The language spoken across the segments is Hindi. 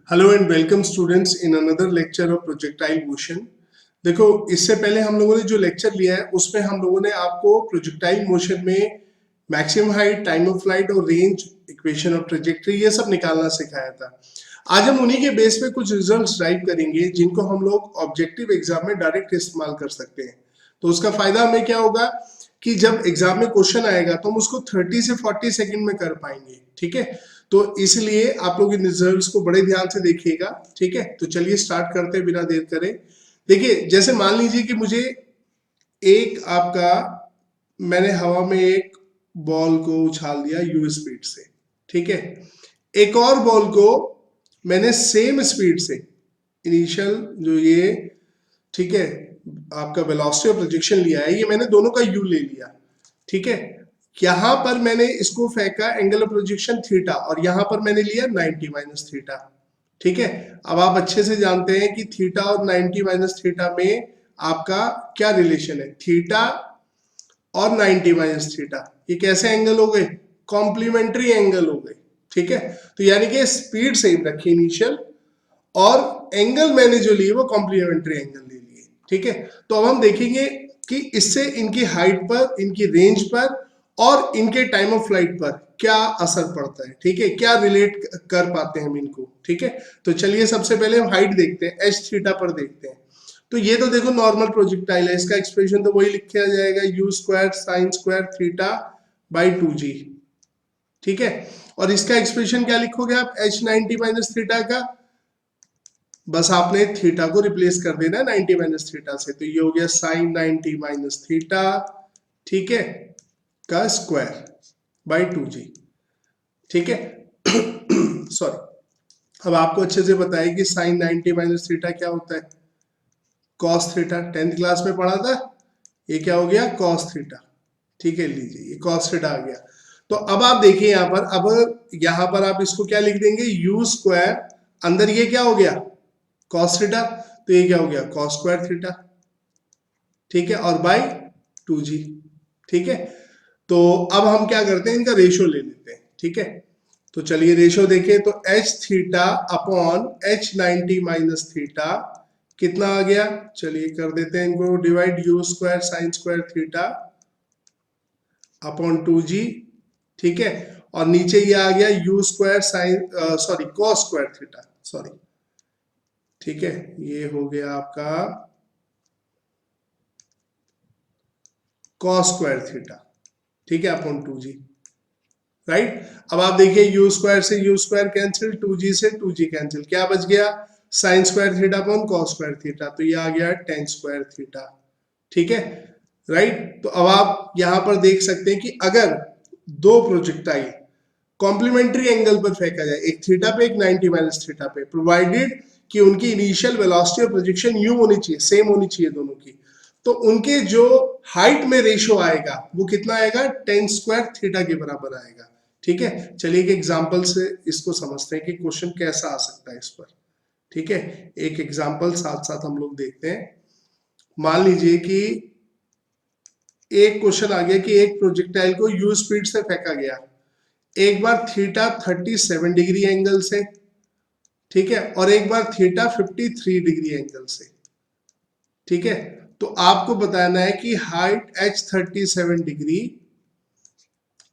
Hello and welcome students in another lecture of projectile motion. देखो, इससे पहले हम लोगों ने जो लेक्चर लिया है उसमें हम लोगों ने आपको प्रोजेक्टाइल मोशन में maximum height, time of flight और रेंज, इक्वेशन ऑफ ट्रेजेक्टरी ये सब निकालना सिखाया था। आज हम उन्हीं के बेस पे कुछ रिजल्ट्स ड्राइव करेंगे जिनको हम लोग ऑब्जेक्टिव एग्जाम में डायरेक्ट इस्तेमाल कर सकते हैं। तो उसका फायदा हमें क्या होगा कि जब एग्जाम में क्वेश्चन आएगा तो हम उसको 30 से 40 सेकंड में कर पाएंगे। ठीक है, तो इसलिए आप लोग इन रिजल्ट्स को बड़े ध्यान से देखिएगा। ठीक है, तो चलिए स्टार्ट करते हैं बिना देर करे। देखिए, जैसे मान लीजिए कि मुझे एक आपका मैंने हवा में एक बॉल को उछाल दिया यू स्पीड से। ठीक है, एक और बॉल को मैंने सेम स्पीड से इनिशियल जो ये, ठीक है, आपका वेलोसिटी ऑफ प्रोजेक्शन लिया है, ये मैंने दोनों का यू ले लिया। ठीक है, यहां पर मैंने इसको फेंका एंगल ऑफ प्रोजेक्शन थीटा और यहां पर मैंने लिया 90 माइनस थीटा। ठीक है, अब आप अच्छे से जानते हैं कि थीटा और 90 माइनस थीटा में आपका क्या रिलेशन है। थीटा और 90 माइनस थीटा ये कैसे एंगल हो गए? कॉम्प्लीमेंट्री एंगल हो गए। ठीक है, तो यानी कि स्पीड सेम रखी इनिशियल और एंगल मैंने जो लिए वो कॉम्प्लीमेंट्री एंगल ले लिए। ठीक है, तो अब हम देखेंगे कि इससे इनकी हाइट पर, इनकी रेंज पर और इनके टाइम ऑफ फ्लाइट पर क्या असर पड़ता है। ठीक है, क्या रिलेट कर पाते हैं हम इनको। ठीक है, तो चलिए सबसे पहले हम हाइट देखते हैं, एच थीटा पर देखते हैं। तो ये तो देखो नॉर्मल प्रोजेक्टाइल है, इसका एक्सप्रेशन तो वही लिखा जाएगा you square sine square theta by 2g। ठीक है, और इसका एक्सप्रेशन क्या लिखोगे आप? एच 90 माइनस थीटा का, बस आपने थीटा को रिप्लेस कर देना है 90 माइनस थीटा से, तो ये हो गया साइन 90 माइनस थीटा, ठीक है, का स्क्वायर बाई 2g। ठीक है, सॉरी, अब आपको अच्छे से बताया कि साइन 90 माइनस थीटा क्या होता है? कॉस थीटा, 10th क्लास में पढ़ा था। ये क्या हो गया? Cos theta. ठीक है, लीजिए ये कॉस थीटा आ गया। तो अब आप देखिए यहाँ पर, अब यहाँ पर आप इसको क्या लिख देंगे? यू स्क्वायर, अंदर ये क्या हो गया? कॉस थीटा, तो ये क्या हो गया? Cos square theta. ठीक है, और बाई 2g। ठीक है, तो अब हम क्या करते हैं, इनका रेशियो ले लेते हैं। ठीक है, तो चलिए रेशियो देखें, तो H theta upon H 90 minus theta कितना आ गया? चलिए कर देते हैं इनको divide, you square sine square theta upon 2g। ठीक है, और नीचे ये आ गया you square sign sorry cos square theta, sorry. ठीक है, ये हो गया आपका कॉस स्क्वायर थीटा। ठीक है, अपॉन 2g। राइट, अब आप देखिए यू स्क्वायर से यू स्क्वायर कैंसिल, 2g से 2g कैंसिल, क्या बच गया? Sine square theta upon cos square theta, तो ये आ गया टेन स्क्वायर थीटा। ठीक है, राइट, तो अब आप यहां पर देख सकते हैं कि अगर दो प्रोजेक्टाइल कॉम्प्लीमेंट्री एंगल पर फेंका जाए, एक थीटा पे एक 90 माइनस थीटा पे, प्रोवाइडेड कि उनकी इनिशियल वेलोसिटी और प्रोजेक्शन यू होनी चाहिए, सेम होनी चाहिए दोनों की, तो उनके जो हाइट में रेशियो आएगा वो कितना आएगा? 10 स्क्वायर थीटा के बराबर आएगा। ठीक है, चलिए एक एग्जांपल से इसको समझते हैं कि क्वेश्चन कैसा आ सकता है इस पर। ठीक है, एक एग्जांपल साथ साथ हम लोग देखते हैं। मान लीजिए कि एक क्वेश्चन आ गया कि एक प्रोजेक्टाइल को यू स्पीड से फेंका गया, एक बार थीटा 37 डिग्री एंगल से, ठीक है, और एक बार थीटा 53 डिग्री एंगल से। ठीक है, तो आपको बताना है कि height h 37 degree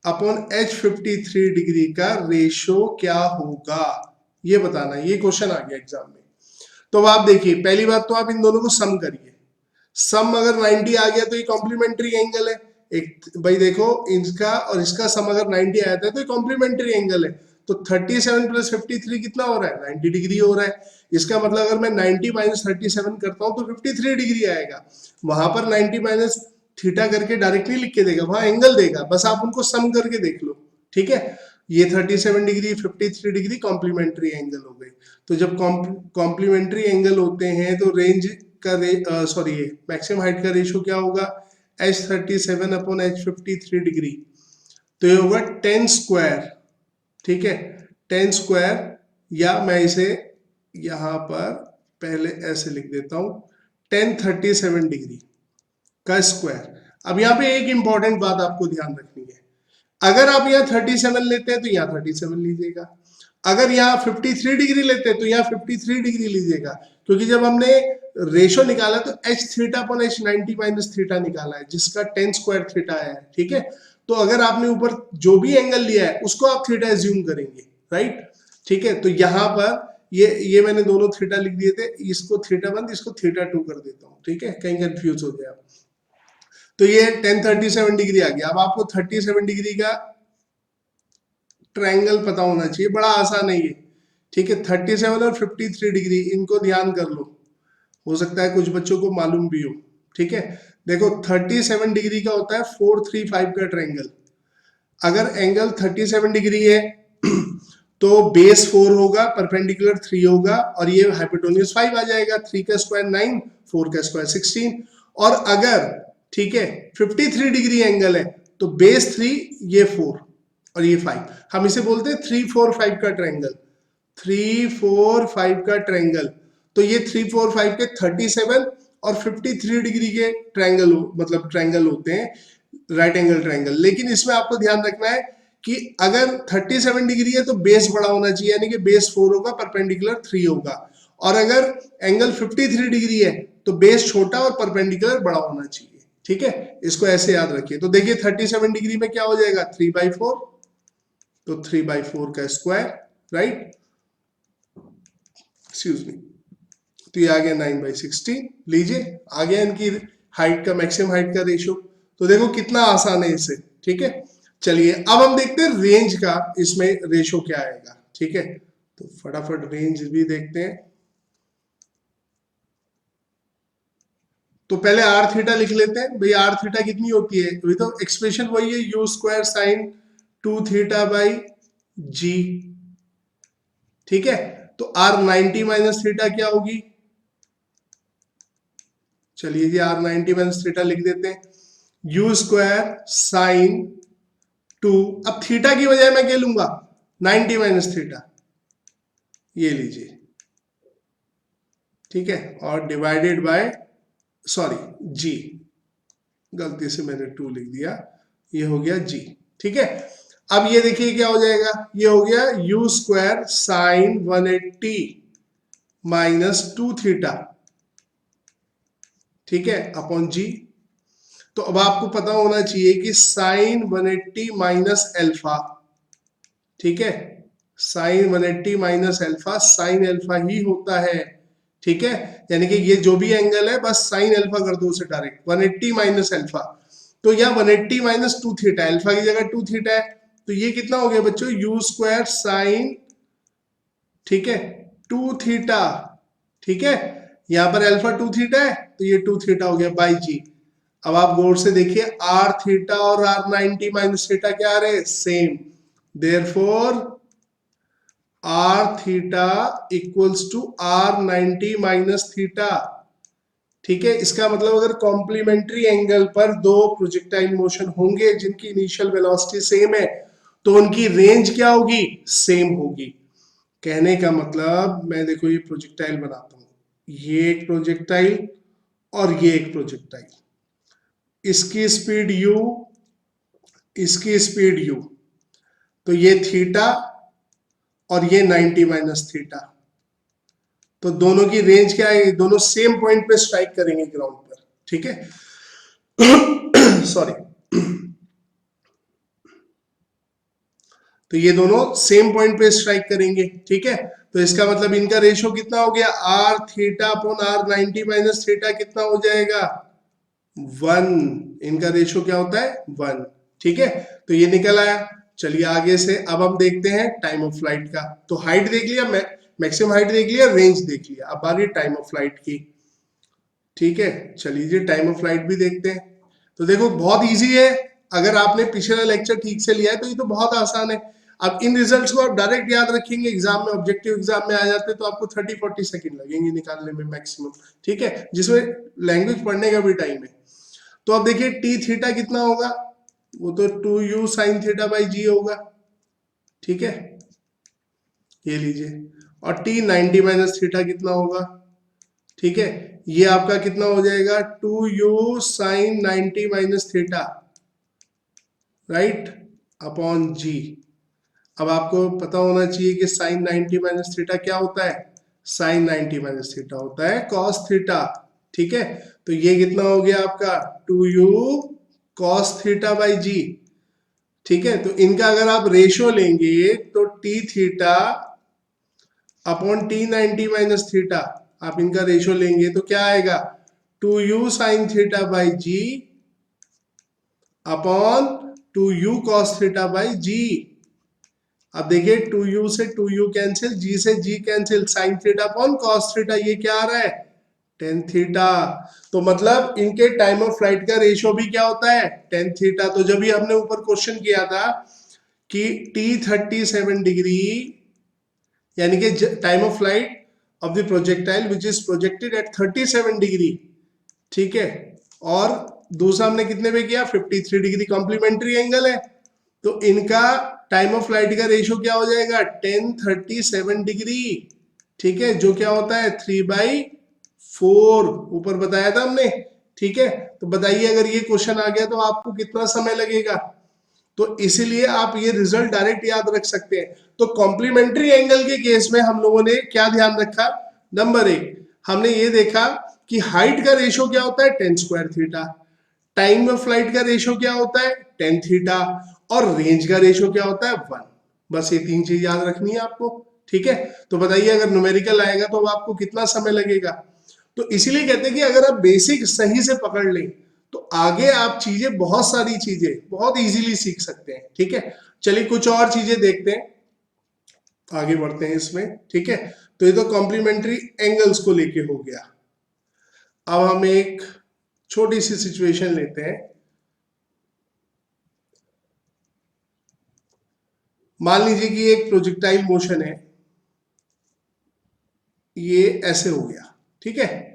upon h 53 degree का रेशियो क्या होगा, ये बताना है। ये क्वेश्चन आ गया एग्जाम में। तो अब आप देखिए, पहली बात तो आप इन दोनों को सम करिए। सम अगर 90 आ गया तो ये कॉम्प्लीमेंट्री एंगल है। एक भाई देखो, इसका और इसका सम अगर 90 आया था तो ये कॉम्प्लीमेंट्री एंगल है। तो 37 प्लस 53 कितना हो रहा है? 90 डिग्री हो रहा है। इसका मतलब अगर मैं 90 माइनस 37 करता हूं तो 53 डिग्री आएगा। वहां पर 90 माइनस थीटा करके डायरेक्ट नहीं लिख के देगा, वहां एंगल देगा, बस आप उनको सम करके देख लो। ठीक है, ये 37 डिग्री 53 डिग्री कॉम्प्लीमेंट्री एंगल हो गई। तो जब कॉम्प्लीमेंट्री एंगल होते हैं तो रेंज का सॉरी मैक्सिमम हाइट का रेशियो क्या होगा? एच 37 अपॉन एच 53 डिग्री, तो ये होगा 10 स्क्वायर। ठीक है, 10 स्क्वायर, या मैं इसे यहां पर पहले ऐसे लिख देता हूं, 1037 डिग्री का स्क्वायर। अब यहाँ पे एक इंपॉर्टेंट बात आपको ध्यान रखनी है, अगर आप यहाँ 37 लेते हैं तो यहाँ 37 लीजिएगा, अगर यहाँ 53 डिग्री लेते हैं तो यहाँ 53 डिग्री लीजिएगा, क्योंकि जब हमने रेशो निकाला तो h theta upon h 90 minus theta निकाला है, जिसका 10 स्क्वायर थीटा है, ठीक है। तो अगर आपने ऊपर जो भी एंगल लिया है उसको आप थीटा एज्यूम करेंगे, राइट, ठीक है। तो यहाँ पर ये मैंने दोनों थीटा लिख दिए थे, इसको थीटा 1 इसको थीटा 2 कर देता हूँ, ठीक है, कहीं कंफ्यूज हो गया आप। तो ये 1037 डिग्री आ गया। अब आपको 37 डिग्री का ट्रायंगल पता होना चाहिए, बड़ा आसान है ये, ठीक है। 37 और 53 डिग्री इनको ध्यान कर लो, हो सकता है कुछ बच्चों को मालूम भी हो, ठीक है। देखो 37 डिग्री का होता है 435 का ट्रायंगल। अगर एंगल 37 डिग्री है तो बेस 4 होगा, परपेंडिकुलर 3 होगा, और ये हाइपोटेन्यूज 5 आ जाएगा। 3 का स्क्वायर 9, 4 का स्क्वायर 16। और अगर, ठीक है, 53 डिग्री एंगल है तो बेस 3, ये 4 और ये 5, हम इसे बोलते हैं 3 4 5 का ट्रायंगल। 3 4 5 का ट्रायंगल। तो ये 3 4 5 के 37 और 53 डिग्री के ट्रायंगल, मतलब ट्रायंगल होते हैं, राइट एंगल ट्रायंगल। लेकिन इसमें आपको ध्यान रखना है कि अगर 37 डिग्री है तो बेस बड़ा होना चाहिए, यानी कि बेस 4 होगा, परपेंडिकुलर 3 होगा। और अगर एंगल 53 डिग्री है तो बेस छोटा और परपेंडिकुलर बड़ा होना चाहिए, ठीक है। इसको ऐसे याद रखिए। तो देखिए 37 डिग्री में क्या हो जाएगा, 3/4, तो 3/4 का स्क्वायर, राइट, एक्सक्यूज मी, तो ये आ गया 9/16। लीजिए आ गया इनकी हाइट का, मैक्सिमम हाइट का रेशियो। तो देखो कितना आसान है इससे, ठीक है। चलिए अब हम देखते हैं रेंज का, इसमें रेशियो क्या आएगा, ठीक है। तो फटाफट रेंज भी देखते हैं। तो पहले आर थीटा लिख लेते हैं भाई। आर थीटा कितनी होती है, अभी तो एक्सप्रेशन वही है, u square sine 2 theta by g, ठीक है। तो आर 90 माइनस थीटा क्या होगी, चलिए जी आर 90 माइनस थीटा लिख देते हैं, यू स्क्वायर साइन 2, अब थीटा की बजाय मैं क्या लूंगा, 90 माइनस थीटा, ये लीजिए, ठीक है, और डिवाइडेड बाय, सॉरी जी, गलती से मैंने 2 लिख दिया, ये हो गया जी, ठीक है। अब ये देखिए क्या हो जाएगा, ये हो गया you square sign 180 minus 2 theta, ठीक है, अपॉन जी। तो अब आपको पता होना चाहिए कि साइन 180 माइनस एल्फा, ठीक है, sine 180 minus alpha sine alpha ही होता है, ठीक है। यानी कि ये जो भी एंगल है बस साइन एल्फा कर दो उसे डायरेक्ट, 180 माइनस एल्फा। तो यह 180 माइनस 2 थीटा, एल्फा की जगह 2 थीटा है, तो ये कितना हो गया बच्चों, यू स्क्वायर साइन, ठीक है, 2 थीटा, ठीक है। यहां पर अल्फा 2 थीटा है तो ये 2 थीटा हो गया बाई जी। अब आप गौर से देखिए आर थीटा और आर 90 माइनस थीटा क्या आ रहे हैं, same. Therefore R theta equals to R 90 minus theta, ठीक है। इसका मतलब अगर कॉम्प्लीमेंट्री एंगल पर दो प्रोजेक्टाइल मोशन होंगे जिनकी इनिशियल वेलोसिटी सेम है तो उनकी रेंज क्या होगी, सेम होगी। कहने का मतलब, मैं देखो ये प्रोजेक्टाइल बनाता हूं, ये एक प्रोजेक्टाइल और ये एक प्रोजेक्टाइल, इसकी स्पीड u, इसकी स्पीड u, तो ये थीटा और ये 90 माइनस थीटा, तो दोनों की रेंज क्या है, दोनों सेम पॉइंट पे स्ट्राइक करेंगे ग्राउंड पर, ठीक है। सॉरी, तो ये दोनों सेम पॉइंट पे स्ट्राइक करेंगे, ठीक है। तो इसका मतलब इनका रेशियो कितना हो गया, R theta upon R 90 minus theta कितना हो जाएगा, 1। इनका रेशियो क्या होता है, 1, ठीक है। तो ये निकल आया। चलिए आगे से अब हम देखते हैं टाइम ऑफ फ्लाइट का। तो हाइट देख लिया, मैक्सिमम हाइट देख लिया, रेंज देख लिया, अब बारी टाइम ऑफ फ्लाइट की, ठीक है। चलिए टाइम ऑफ फ्लाइट भी देखते हैं। तो देखो बहुत इजी है, अगर आपने पिछला लेक्चर ठीक से लिया है तो ये तो बहुत आसान है। अब इन रिजल्ट्स को आप डायरेक्ट याद रखेंगे, एग्जाम में, ऑब्जेक्टिव एग्जाम में आ जाते तो आपको 30-40 सेकंड लगेंगे निकालने में मैक्सिमम, ठीक है, जिसमें लैंग्वेज पढ़ने का भी टाइम है। तो अब देखिए टी थीटा कितना होगा, वो तो 2u साइन थीटा बाई जी होगा, ठीक है, ये लीजिए। और टी 90 माइनस थीटा कितना होगा, ठीक है, ये आपका कितना हो जाएगा, 2u sine 90 minus theta, right, upon g. अब आपको पता होना चाहिए कि साइन 90 माइनस थीटा क्या होता है, साइन 90 माइनस थीटा होता है कॉस थीटा। ठीक है, तो ये कितना हो गया आपका 2u cos theta by g. ठीक है, तो इनका अगर आप रेशो लेंगे तो t theta upon t 90 minus theta, आप इनका रेशो लेंगे तो क्या आएगा 2u sine theta by g upon 2u cos theta by g. अब देखिए 2u से 2u कैंसिल, जी से g cancel, sine theta upon cos theta, ये क्या आ रहा है टेन थीटा। तो मतलब इनके टाइम ऑफ फ्लाइट का रेशियो भी क्या होता है टेन थीटा। तो जब भी हमने ऊपर क्वेश्चन किया था कि t37 डिग्री यानी कि time of flight of the projectile which is projected at 37 degree, ठीक है, और दूसरा हमने कितने पे किया 53 डिग्री, कॉम्प्लीमेंट्री एंगल है, तो इनका टाइम ऑफ फ्लाइट का रेशियो क्या हो जाएगा 1037 डिग्री। ठीक है, जो क्या होता है 3/4, ऊपर बताया था हमने। ठीक है, तो बताइए अगर ये क्वेश्चन आ गया तो आपको कितना समय लगेगा। तो इसीलिए आप ये रिजल्ट डायरेक्ट याद रख सकते हैं। तो कॉम्प्लीमेंट्री एंगल के केस में हम लोगों ने क्या ध्यान रखा, नंबर एक हमने ये देखा कि हाइट का रेशियो क्या होता है ten square theta, time of flight का रेशियो क्या होता है टेन थीटा, और रेंज का रेशियो क्या होता है 1। बस ये तीन चीज याद रखनी है आपको। ठीक है, तो बताइए अगर न्यूमेरिकल आएगा तो आपको कितना समय लगेगा। तो इसीलिए कहते हैं कि अगर आप बेसिक सही से पकड़ लें तो आगे आप चीजें, बहुत सारी चीजें बहुत इजीली सीख सकते हैं। ठीक है, चलिए कुछ और चीजें देखते हैं, आगे बढ़ते हैं इसमें। ठीक है, तो ये तो कॉम्प्लीमेंट्री एंगल्स को लेके हो गया। अब हम एक छोटी सी सिचुएशन लेते हैं। मान लीजिए कि एक प्रोजेक्टाइल मोशन है, ये ऐसे हो गया। ठीक है,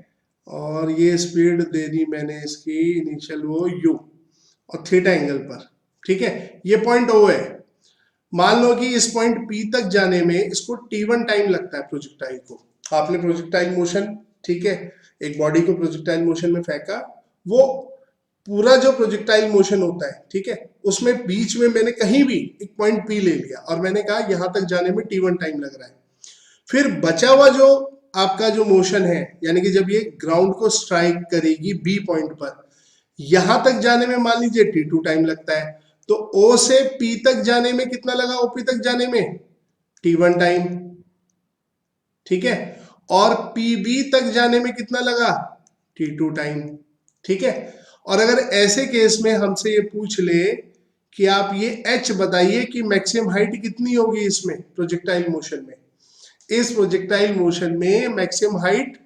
और ये स्पीड दे दी मैंने इसकी इनिशियल वो u और थीटा एंगल पर। ठीक है, ये पॉइंट O है। मान लो कि इस पॉइंट P तक जाने में इसको t1 टाइम लगता है प्रोजेक्टाइल को। आपने प्रोजेक्टाइल मोशन, ठीक है, एक बॉडी को प्रोजेक्टाइल मोशन में फेंका, वो पूरा जो प्रोजेक्टाइल मोशन होता है, ठीक है, उसमें बीच में मैंने कहीं भी एक पॉइंट P ले लिया और मैंने कहा यहां तक जाने में t1 टाइम लग रहा है। फिर बचा हुआ जो आपका जो मोशन है, यानी कि जब ये ग्राउंड को स्ट्राइक करेगी बी पॉइंट पर, यहां तक जाने में मान लीजिए t2 टाइम लगता है, तो O से P तक जाने में कितना लगा, OP तक जाने में t1 टाइम। ठीक है, और PB तक जाने में कितना लगा t2 टाइम। ठीक है, और अगर ऐसे केस में हमसे ये पूछ ले कि आप ये h बताइए कि मैक्सिमम हाइट कितनी होगी इसमें प्रोजेक्टाइल मोशन में, इस प्रोजेक्टाइल मोशन में मैक्सिमम हाइट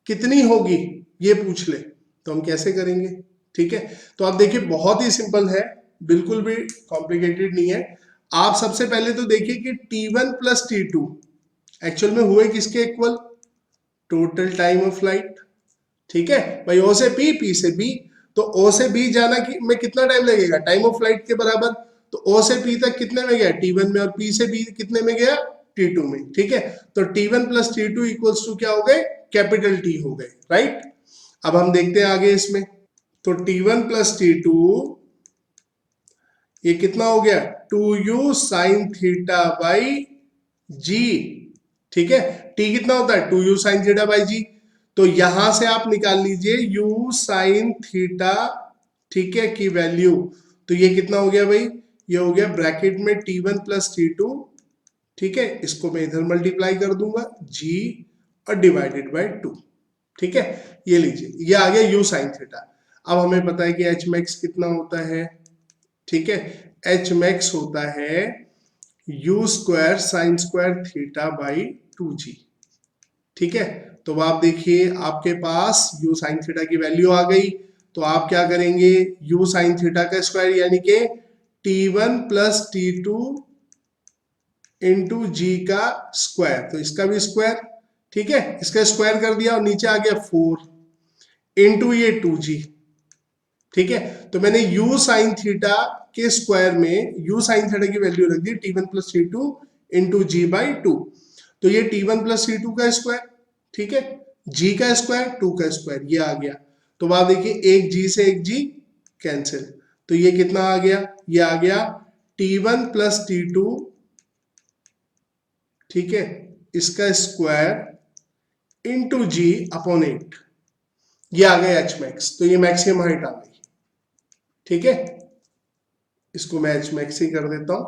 कितनी होगी ये पूछ ले, तो हम कैसे करेंगे। ठीक है, तो आप देखिए बहुत ही सिंपल है, बिल्कुल भी कॉम्प्लिकेटेड नहीं है। आप सबसे पहले तो देखिए कि t1 प्लस t2 एक्चुअल में हुए किसके equal, total time of flight. ठीक है भाई, O से P, P से B, तो O से B जाना कि में कितना टाइम लगेगा टाइम ऑफ फ्लाइट के बराबर। तो O से P तक कितने में गया t1 में, और P से B कितने में गया t2 में। ठीक है, तो t1 plus t2 equals to क्या हो गए, कैपिटल T हो गए, राइट। अब हम देखते हैं आगे इसमें, तो t1 प्लस t2 ये कितना हो गया 2u sine theta by g. ठीक है, t कितना होता है 2u साइन थीटा बाई जी, तो यहां से आप निकाल लीजिए u साइन थीटा, ठीक है, की वैल्यू। तो ये कितना हो गया भाई, ये हो गया ब्रैकेट में t1 प्लस t2, ठीक है, इसको मैं इधर मल्टीप्लाई कर दूंगा g और डिवाइडेड बाय 2। ठीक है, ये लीजिए ये आ गया u साइन थीटा। अब हमें पता है कि h मैक्स कितना होता है, ठीक है, h मैक्स होता है u square sine square theta by 2g। ठीक है, तो आप देखिए आपके पास u साइन थीटा की वैल्यू आ गई, तो आप क्या करेंगे u साइन थीटा का स्क्वायर यानी कि t1 प्लस t2 इंटू जी का स्क्वायर, तो इसका भी स्क्वायर, ठीक है, इसका स्क्वायर कर दिया और नीचे आ गया 4 इंटू ये 2g। ठीक है, तो मैंने u साइन थीटा के स्क्वायर में u साइन थीटा की वैल्यू रख दी t1 plus t2 into g by 2, तो ये t1 प्लस t2 का स्क्वायर, ठीक है, g का स्क्वायर 2 का स्क्वायर, ये आ गया। तो आप देखिए एक g से एक g कैंसिल, तो ये कितना आ गया, ये आ गया t1 प्लस t2 ठीक है, इसका स्क्वायर इंटू जी अपॉन 8, ये आ गया एच मैक्स, तो ये मैक्सिमम हाइट आ गई। ठीक है, इसको मैं एच मैक्स ही कर देता हूं,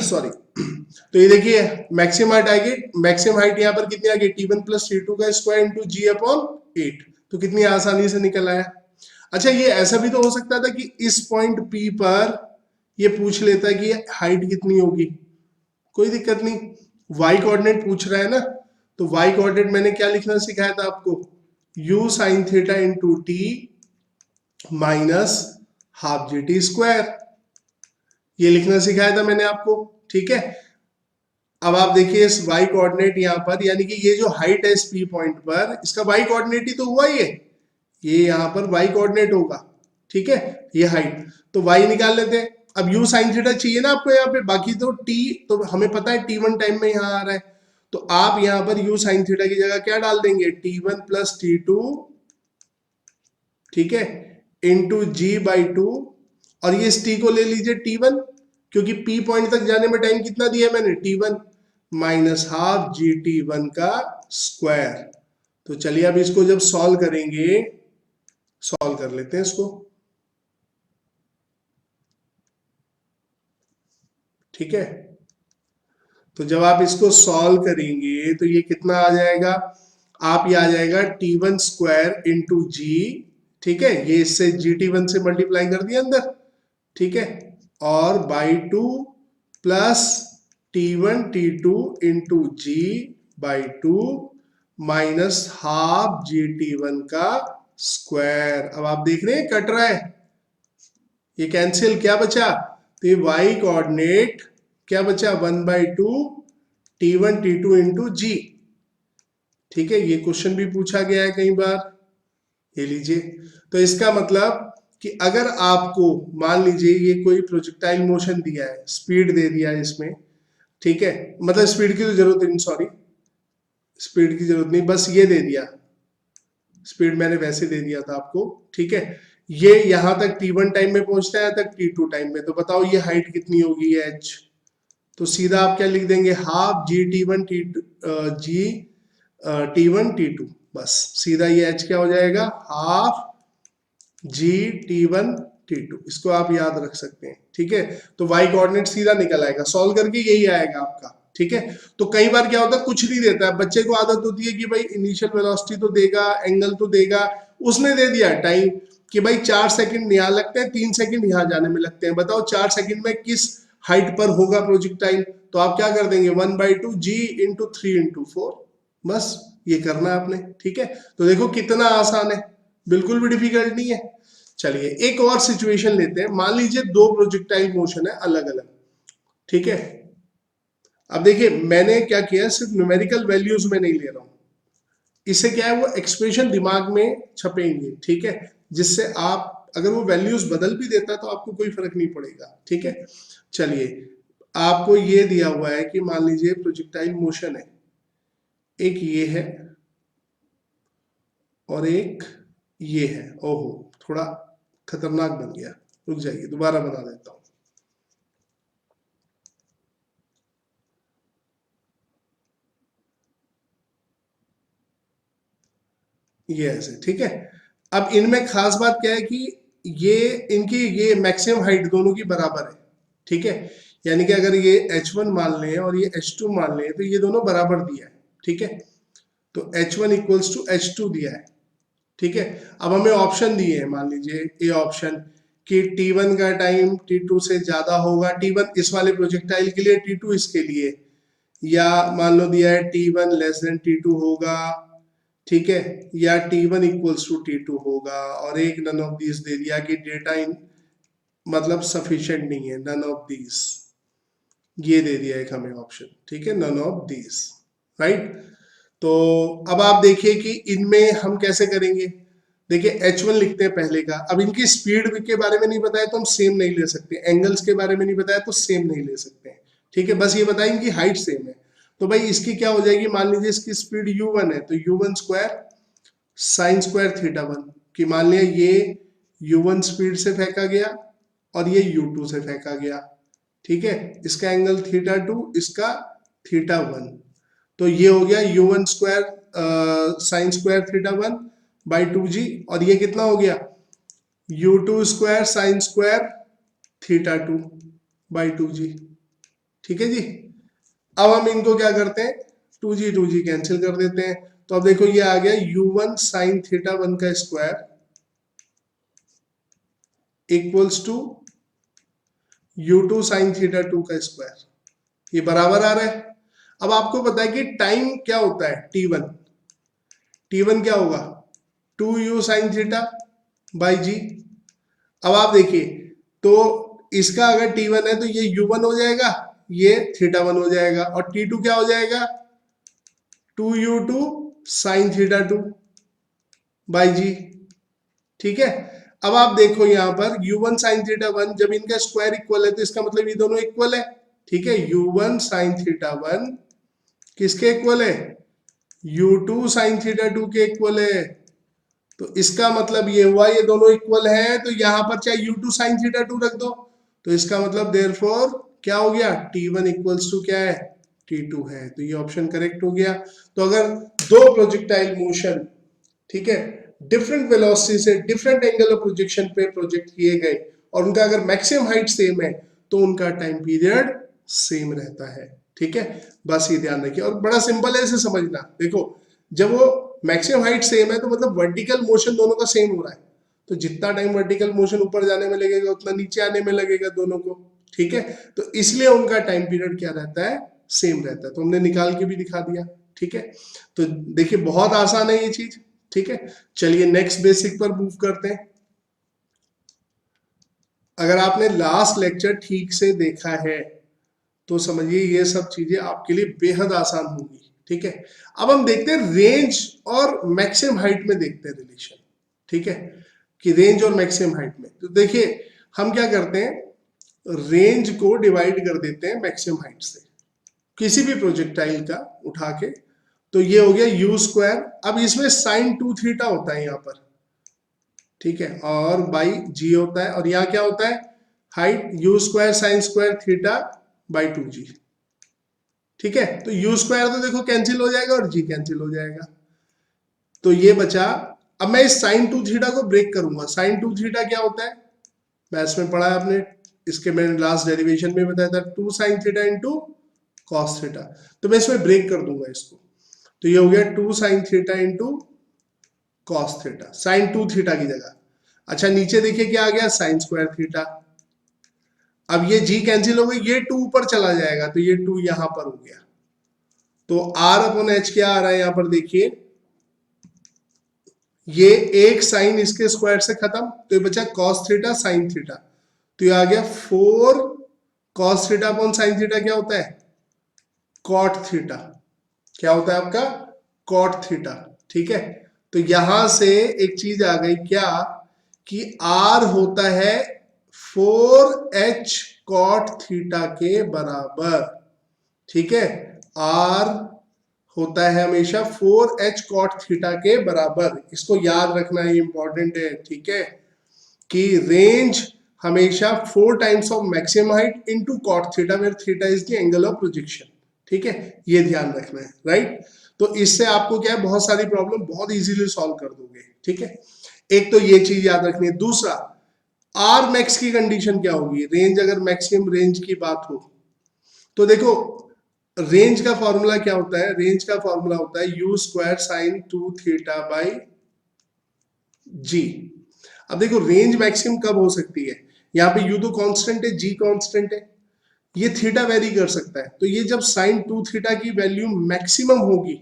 सॉरी। तो ये देखिए मैक्सिमम हाइट आएगी, मैक्सिमम हाइट यहाँ पर कितनी आ गई, T1 प्लस T2 का स्क्वायर इंटू जी अपॉन 8, तो कितनी आसानी से निकल आया। अच्छा, ये ऐसा भी तो हो सकता था कि इस पॉइंट P पर ये पूछ लेता कि हाइट कितनी होगी, कोई दिक्कत नहीं, वाई कोऑर्डिनेट पूछ रहा है ना, तो वाई कोऑर्डिनेट मैंने क्या लिखना सिखाया था आपको, u sine theta into T minus half G T square, ये लिखना सिखाया था मैंने आपको। ठीक है, अब आप देखिए इस y कोऑर्डिनेट यहाँ पर, यानी कि ये जो हाइट है इस P पॉइंट पर, इसका y कोऑर्डिनेट ही तो हुआ ये यहाँ पर y कोऑर्डिनेट होगा। ठीक है, ये हाइट, तो y निकाल लेते हैं। अब u साइन थीटा चाहिए ना आपको यहाँ पे, बाकी तो t तो हमें पता है t1 टाइम में यहाँ आ रहा है, तो आप यहाँ पर u साइन थीटा की जगह क्या डाल देंगे, t1 प्लस t2, ठीक है, इंटू जी बाई टू, और ये इस t को ले लीजिए t1, क्योंकि P पॉइंट तक जाने में टाइम कितना दिया है मैंने, t1 minus half g t1 का स्क्वायर। तो चलिए अब इसको जब सॉल्व करेंगे, सॉल्व कर लेते हैं इसको। ठीक है, तो जब आप इसको सॉल्व करेंगे तो ये कितना आ जाएगा, आप ये आ जाएगा t1 स्क्वायर इंटू जी, ठीक है, ये इससे जी t1 से मल्टीप्लाई कर दिया अंदर, ठीक है, और by two plus T1 T2 into g by two minus half g T1 का स्क्वायर। अब आप देख रहे हैं कट रहा है, ये कैंसिल, क्या बचा, तो ये y कोऑर्डिनेट क्या बचा, 1/2 T1 T2 इंटू जी। ठीक है, ये क्वेश्चन भी पूछा गया है कई बार, ये लीजिए। तो इसका मतलब कि अगर आपको मान लीजिए ये कोई प्रोजेक्टाइल मोशन दिया है, स्पीड दे दिया है इसमें, ठीक है, मतलब स्पीड की तो जरूरत नहीं, सॉरी स्पीड की जरूरत नहीं, बस ये दे दिया, स्पीड मैंने वैसे दे दिया था आपको। ठीक है, ये यहां तक t1 टाइम में पहुंचता है, तक t2 टाइम में, तो बताओ ये हाइट कितनी होगी, ये h, तो सीधा आप क्या लिख देंगे, हाफ जी T1 जी T1 T2, बस सीधा ये h क्या हो जाएगा, हाफ जी T1 T2, इसको आप याद रख सकते हैं। ठीक है, तो y कोऑर्डिनेट सीधा निकल आएगा, सॉल्व करके यही आएगा आपका। ठीक है, तो कई बार क्या होता है कुछ नहीं देता है, बच्चे को आदत होती है कि भाई इनिशियल वेलोसिटी तो देगा, एंगल तो देगा, उसने दे दिया टाइम कि भाई 4 सेकंड यहाँ लगते हैं, 3 सेकंड यहाँ जाने में लगते हैं, बताओ 4 सेकंड में किस हाइट पर होगा प्रोजेक्टाइल, तो आप क्या कर देंगे, 1/2 जी इंटू 3 इंटू 4, बस ये करना है आपने। ठीक है, तो देखो कितना आसान है, बिल्कुल भी डिफिकल्ट नहीं है। चलिए एक और सिचुएशन लेते हैं, मान लीजिए दो प्रोजेक्टाइल मोशन है अलग अलग। ठीक है, अब देखिए मैंने क्या किया, सिर्फ न्यूमेरिकल वैल्यूज में नहीं ले रहा हूं, इससे क्या है वो एक्सप्रेशन दिमाग में छपेंगे। ठीक है, जिससे आप अगर वो वैल्यूज बदल भी देता है तो आपको कोई फर्क नहीं पड़ेगा। ठीक है, चलिए आपको ये दिया हुआ है कि मान लीजिए प्रोजेक्टाइल मोशन है, एक ये है और एक ये है, ओहो थोड़ा खतरनाक बन गया, रुक जाइए दोबारा बना देता हूं। ये ऐसे, ठीक है, अब इनमें खास बात क्या है कि ये इनकी ये मैक्सिमम हाइट दोनों की बराबर है। ठीक है, यानी कि अगर ये h1 मान लें और ये h2 मान लें तो ये दोनों बराबर दिया है। ठीक है, तो h1 इक्वल्स टू h2 दिया है। ठीक है, अब हमें ऑप्शन दिए हैं, मान लीजिए ए ऑप्शन कि t1 का टाइम t2 से ज्यादा होगा, t1 इस वाले प्रोजेक्टाइल के लिए, t2 इसके लिए, या मान लो दिया है t1 लेस देन t2 होगा, ठीक है, या t1 इक्वल्स टू t2 होगा, और एक नन ऑफ दीज दे दिया कि डेटा इन मतलब सफिशिएंट नहीं है, नन ऑफ दीज, ये दे दिया एक हमें ऑप्शन। ठीक है, नन ऑफ दीज, राइट। तो अब आप देखिए कि इनमें हम कैसे करेंगे, देखिए h1 लिखते हैं पहले का, अब इनकी स्पीड के बारे में नहीं बताया तो हम सेम नहीं ले सकते, एंगल्स के बारे में नहीं बताया तो सेम नहीं ले सकते हैं। ठीक है, बस ये बताएं इनकी हाइट सेम है, तो भाई इसकी क्या हो जाएगी, मान लीजिए इसकी स्पीड u1 है, तो u1 square sine square theta 1, कि मान लिया ये u1 स्पीड से फेंका गया और ये u2 से फेंका गया। ठीक है, इसका एंगल थीटा 2, इसका थीटा 1। तो ये हो गया u1 square sine square theta 1 by 2g, और ये कितना हो गया u2 square sine square theta 2 by 2g। ठीक है जी। अब हम इनको क्या करते हैं, 2g कैंसिल कर देते हैं। तो अब देखो ये आ गया u1 साइन थीटा 1 का square equals to u2 sine theta 2 का स्क्वायर, ये बराबर आ रहा है। अब आपको पता है कि टाइम क्या होता है t1, t1 क्या होगा 2u sine theta by g. अब आप देखिए, तो इसका अगर t1 है तो ये u1 हो जाएगा, ये थीटा 1 हो जाएगा, और t2 क्या हो जाएगा 2u2 sign theta 2 by g. ठीक है, अब आप देखो यहां पर u1 साइन थीटा 1, जब इनका स्क्वायर इक्वल है तो इसका मतलब ये दोनों इक्वल है। ठीक है, u1 साइन थीटा 1 किसके इक्वल है u2 साइन थीटा 2 के इक्वल है। तो इसका मतलब ये हुआ ये दोनों इक्वल है, तो यहां पर चाहे u2 साइन थीटा 2 रख दो, तो इसका मतलब देयरफॉर क्या हो गया t1 इक्वल्स टू क्या है t2 है। तो ये ऑप्शन करेक्ट हो गया। तो अगर दो प्रोजेक्टाइल मोशन, ठीक है, डिफरेंट वेलोसिटी से डिफरेंट एंगल ऑफ प्रोजेक्शन पे प्रोजेक्ट किए गए और उनका अगर मैक्सिमम हाइट सेम है तो उनका टाइम पीरियड सेम रहता है। ठीक है, बस ये ध्यान रखिए, और बड़ा सिंपल है इसे समझना। देखो, जब वो मैक्सिमम हाइट सेम है तो मतलब वर्टिकल मोशन दोनों का सेम हो रहा है, तो जितना टाइम वर्टिकल मोशन ऊपर जाने में लगेगा उतना नीचे आने में लगेगा दोनों को। ठीक है, तो इसलिए उनका टाइम पीरियड क्या रहता है सेम रहता है। तो हमने निकाल के भी दिखा दिया। ठीक है, तो देखिए बहुत आसान है ये चीज। ठीक है, चलिए नेक्स्ट बेसिक पर मूव करते हैं। अगर आपने लास्ट लेक्चर ठीक से देखा है तो समझिए ये सब चीजें आपके लिए बेहद आसान होंगी। ठीक है, अब हम देखते हैं रेंज और मैक्सिमम हाइट में देखते हैं रिलेशन। ठीक है, कि रेंज और मैक्सिमम हाइट में, तो देखिए हम क्या करते हैं, रेंज को डिवाइड कर देते हैं मैक्सिमम हाइट से, किसी भी प्रोजेक्टाइल का उठा के। तो ये हो गया यू स्क्वायर, अब इसमें साइन 2 थीटा होता है यहाँ पर। ठीक है, और बाई जी होता है, और यहाँ क्या होता है height you square sine square theta by 2g। ठीक है, तो यू स्क्वायर तो देखो कैंसिल हो जाएगा और जी कैंसिल हो जाएगा, तो ये बचा। अब मैं इस साइन 2 थीटा को ब्रेक करूंगा। साइन 2 थीटा क्या होता है, मैथ्स में पढ़ा है आपने, इसके मैंने लास्ट डेरिवेशन में बताया था 2 sine theta into cos theta. तो मैं इसमें ब्रेक कर दूंगा इसको, तो ये हो गया 2 sine theta into cos theta, sine 2 theta की जगह। अच्छा नीचे देखिए क्या आ गया साइन स्क्वायर थीटा। अब ये जी कैंसिल हो गई, ये 2 ऊपर चला जाएगा, तो ये 2 यहां पर हो गया। तो आर अपॉन एच क्या आ रहा है यहां पर देखिए, ये एक साइन इसके स्क्वायर से खत्म, तो ये बचा कॉस थीटा साइन थीटा, तो ये आ गया 4 cos theta upon sine theta क्या होता है कॉट थीटा। क्या होता है आपका कॉट थीटा। ठीक है, तो यहां से एक चीज आ गई क्या कि आर होता है 4h कॉट थीटा के बराबर। ठीक है, आर होता है हमेशा 4h कॉट थीटा के बराबर, इसको याद रखना है, इंपॉर्टेंट है। ठीक है, कि रेंज हमेशा 4 times of maximum height into cot theta, where theta is the angle of projection. ठीक है, ये ध्यान रखना है, राइट। तो इससे आपको क्या है बहुत सारी प्रॉब्लम बहुत इजीली सॉल्व कर दोगे। ठीक है, एक तो ये चीज याद रखनी है। दूसरा, आर मैक्स की कंडीशन क्या होगी, रेंज अगर मैक्सिमम रेंज की बात हो तो देखो रेंज का फॉर्मूला क्या होता है, रेंज का फॉर्मूला होता है u square sine 2 theta by g. अब देखो रेंज मैक्सिमम कब हो सकती है, यहाँ पे यू तो कांस्टेंट है, जी कांस्टेंट है, ये थीटा वेरी कर सकता है, तो ये जब साइन 2 थीटा की वैल्यू मैक्सिमम होगी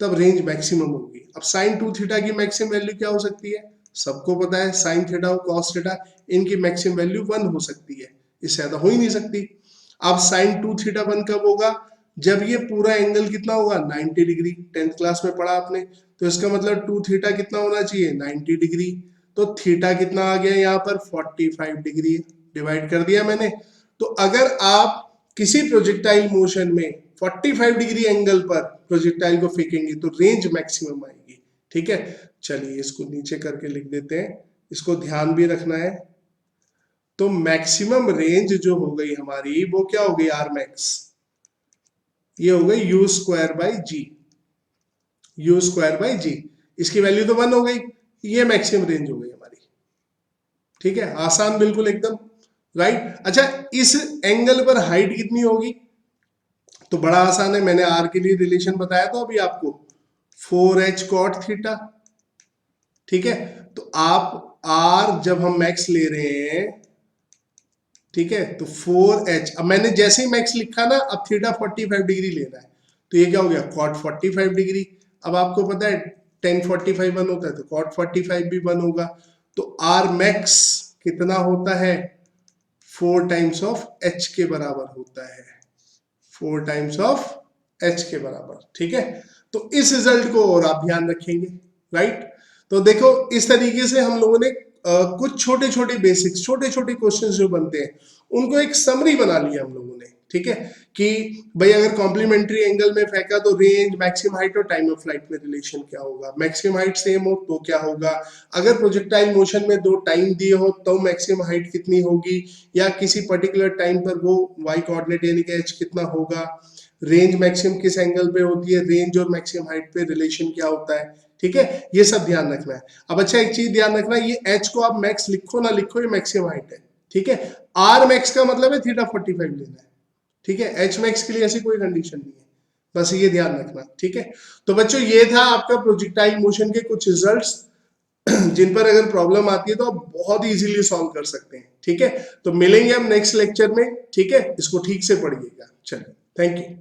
तब रेंज मैक्सिमम होगी। अब साइन 2 थीटा की मैक्सिमम वैल्यू क्या हो सकती है, सबको पता है साइन थीटा और कॉस थीटा, इनकी मैक्सिमम वैल्यू 1 हो सकती है, इससे ज्यादा हो ही नहीं सकती। अब साइन 2 थीटा 1 कब होगा, जब ये पूरा एंगल कितना होगा 90 डिग्री, 10th क्लास में पढ़ा आपने। तो इसका मतलब 2 थीटा कितना होना चाहिए 90 डिग्री, तो थीटा कितना आ गया यहाँ पर 45 डिग्री, डिवाइड कर दिया मैंने। तो अगर आप किसी प्रोजेक्टाइल मोशन में 45 डिग्री एंगल पर प्रोजेक्टाइल को फेंकेंगे तो रेंज मैक्सिमम आएगी। ठीक है, चलिए इसको नीचे करके लिख देते हैं, इसको ध्यान भी रखना है। तो मैक्सिमम रेंज जो हो गई हमारी वो क्या हो गई आर मैक्स, ये हो गई u square by g, u square by g, इसकी वैल्यू तो 1 हो गई, ये मैक्सिमम रेंज हो गई हमारी। ठीक है, आसान बिल्कुल एकदम, राइट। अच्छा, इस एंगल पर हाइट कितनी होगी, तो बड़ा आसान है, मैंने आर के लिए रिलेशन बताया था अभी आपको, 4h cot थीटा। ठीक है, तो आप आर जब हम मैक्स ले रहे हैं, ठीक है, तो 4h, अब मैंने जैसे ही मैक्स लिखा ना, अब थीटा 45 डिग्री लेना है, तो ये क्या हो गया कॉट 45 डिग्री। अब आपको पता है tan 45 1 होता है, तो कॉट 45 भी 1 होगा, तो आर मैक्स कितना होता है, 4 टाइम्स ऑफ h के बराबर होता है, 4 टाइम्स ऑफ h के बराबर। ठीक है, तो इस रिजल्ट को और आप ध्यान रखेंगे, राइट। तो देखो इस तरीके से हम लोगों ने कुछ छोटे छोटे बेसिक्स, छोटे छोटे क्वेश्चंस जो बनते हैं उनको एक समरी बना लिया हम लोगों ने। ठीक है, कि भाई अगर कॉम्प्लीमेंट्री एंगल में फेंका तो रेंज, मैक्सिमम हाइट और टाइम ऑफ फ्लाइट में रिलेशन क्या होगा, मैक्सिमम हाइट सेम हो तो क्या होगा, अगर प्रोजेक्टाइल मोशन में 2 टाइम दिए हो तो मैक्सिमम हाइट कितनी होगी, या किसी पर्टिकुलर टाइम पर वो वाई कोऑर्डिनेट यानी कि एच कितना होगा, रेंज मैक्सिमम किस एंगल पे होती है, रेंज और मैक्सिमम हाइट पे रिलेशन क्या होता है। ठीक है, ये सब ध्यान रखना है। अब अच्छा एक चीज ध्यान रखना, ये एच को आप मैक्स लिखो ना लिखो, ये मैक्सिमम हाइट है। ठीक है, आर मैक्स का मतलब है थीटा 45 लेना है। ठीक है, एच मैक्स के लिए ऐसी कोई कंडीशन नहीं है, बस ये ध्यान रखना। ठीक है, तो बच्चों ये था आपका प्रोजेक्टाइल मोशन के कुछ रिजल्ट्स, जिन पर अगर प्रॉब्लम आती है तो आप बहुत इजीली सॉल्व कर सकते हैं। ठीक है, तो मिलेंगे हम नेक्स्ट लेक्चर में। ठीक है, इसको ठीक से पढ़िएगा। चलिए, थैंक यू।